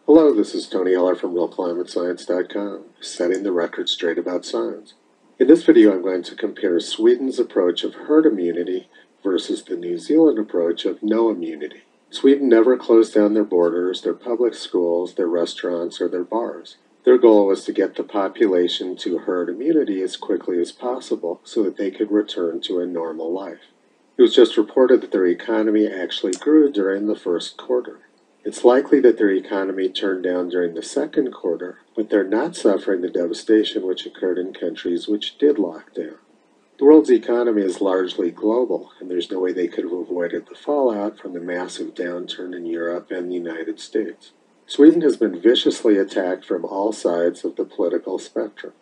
Hello, this is Tony Heller from RealClimateScience.com, setting the record straight about science. In this video, I'm going to compare Sweden's approach of herd immunity versus the New Zealand approach of no immunity. Sweden never closed down their borders, their public schools, their restaurants, or their bars. Their goal was to get the population to herd immunity as quickly as possible so that they could return to a normal life. It was just reported that their economy actually grew during the first quarter. It's likely that their economy turned down during the second quarter, but they're not suffering the devastation which occurred in countries which did lock down. The world's economy is largely global, and there's no way they could have avoided the fallout from the massive downturn in Europe and the United States. Sweden has been viciously attacked from all sides of the political spectrum.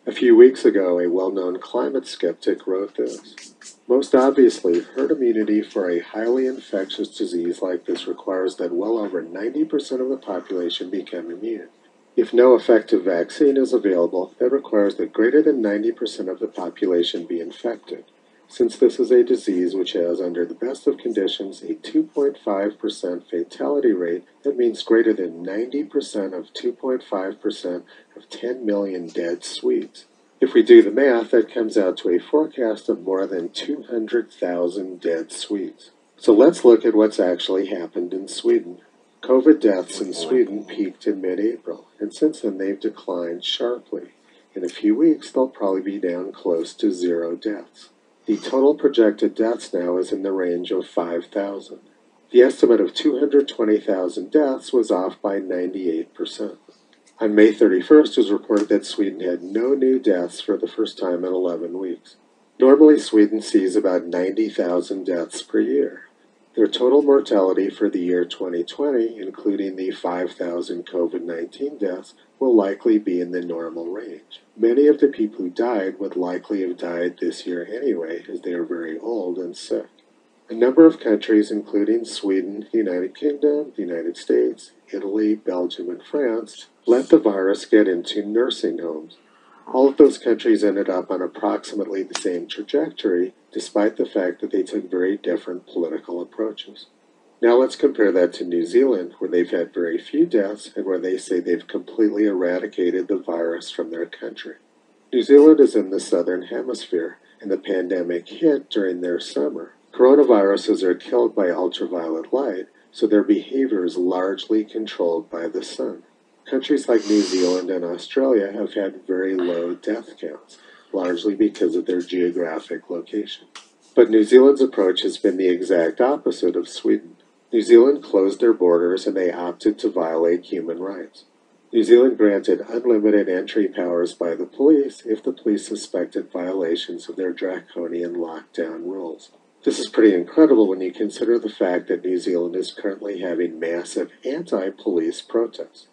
A few weeks ago, a well-known climate skeptic wrote this: "Most obviously, herd immunity for a highly infectious disease like this requires that well over 90% of the population become immune. If no effective vaccine is available, that requires that greater than 90% of the population be infected. Since this is a disease which has, under the best of conditions, a 2.5% fatality rate, that means greater than 90% of 2.5% of 10 million dead Swedes. If we do the math, that comes out to a forecast of more than 200,000 dead Swedes." So let's look at what's actually happened in Sweden. COVID deaths in Sweden peaked in mid-April, and since then they've declined sharply. In a few weeks, they'll probably be down close to 0 deaths. The total projected deaths now is in the range of 5,000. The estimate of 220,000 deaths was off by 98%. On May 31st, it was reported that Sweden had no new deaths for the first time in 11 weeks. Normally, Sweden sees about 90,000 deaths per year. Their total mortality for the year 2020, including the 5,000 COVID-19 deaths, will likely be in the normal range. Many of the people who died would likely have died this year anyway, as they are very old and sick. A number of countries, including Sweden, the United Kingdom, the United States, Italy, Belgium, and France, let the virus get into nursing homes. All of those countries ended up on approximately the same trajectory, despite the fact that they took very different political approaches. Now let's compare that to New Zealand, where they've had very few deaths and where they say they've completely eradicated the virus from their country. New Zealand is in the southern hemisphere, and the pandemic hit during their summer. Coronaviruses are killed by ultraviolet light, so their behavior is largely controlled by the sun. Countries like New Zealand and Australia have had very low death counts, largely because of their geographic location. But New Zealand's approach has been the exact opposite of Sweden. New Zealand closed their borders and they opted to violate human rights. New Zealand granted unlimited entry powers by the police if the police suspected violations of their draconian lockdown rules. This is pretty incredible when you consider the fact that New Zealand is currently having massive anti-police protests.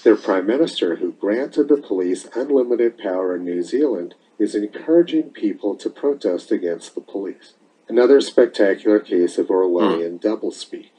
Their Prime Minister, who granted the police unlimited power in New Zealand, is encouraging people to protest against the police. Another spectacular case of Orwellian doublespeak.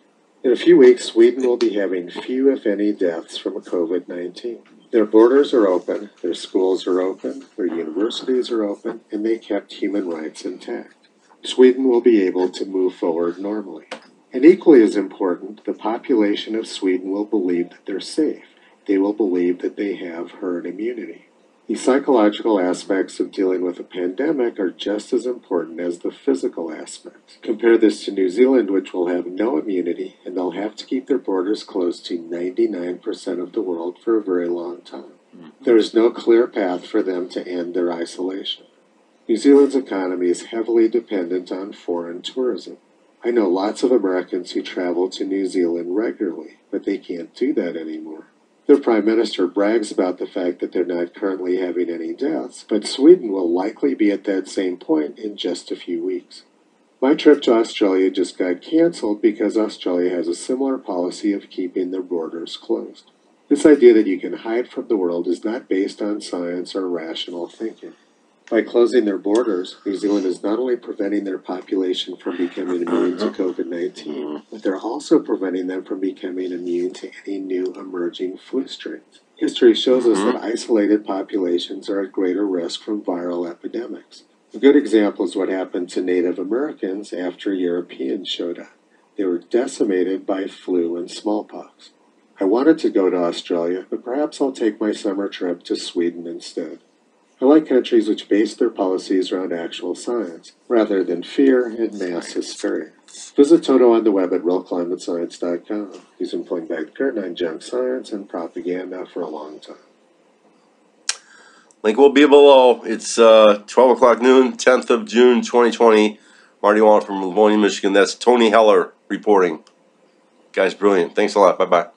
In a few weeks, Sweden will be having few, if any, deaths from COVID-19. Their borders are open, their schools are open, their universities are open, and they kept human rights intact. Sweden will be able to move forward normally. And equally as important, the population of Sweden will believe that they're safe. They will believe that they have herd immunity. The psychological aspects of dealing with a pandemic are just as important as the physical aspects. Compare this to New Zealand, which will have no immunity, and they'll have to keep their borders closed to 99% of the world for a very long time. There is no clear path for them to end their isolation. New Zealand's economy is heavily dependent on foreign tourism. I know lots of Americans who travel to New Zealand regularly, but they can't do that anymore. Their Prime Minister brags about the fact that they're not currently having any deaths, but Sweden will likely be at that same point in just a few weeks. My trip to Australia just got cancelled because Australia has a similar policy of keeping their borders closed. This idea that you can hide from the world is not based on science or rational thinking. By closing their borders, New Zealand is not only preventing their population from becoming immune to COVID-19, but they're also preventing them from becoming immune to any new emerging flu strains. History shows us that isolated populations are at greater risk from viral epidemics. A good example is what happened to Native Americans after Europeans showed up. They were decimated by flu and smallpox. I wanted to go to Australia, but perhaps I'll take my summer trip to Sweden instead. I like countries which base their policies around actual science, rather than fear and mass hysteria. Visit Toto on the web at realclimatescience.com. He's been pulling back the curtain on junk science and propaganda for a long time. Link will be below. It's 12 o'clock noon, 10th of June, 2020. Marty Wallen from Millennial, Michigan. That's Tony Heller reporting. Guy's brilliant. Thanks a lot. Bye-bye.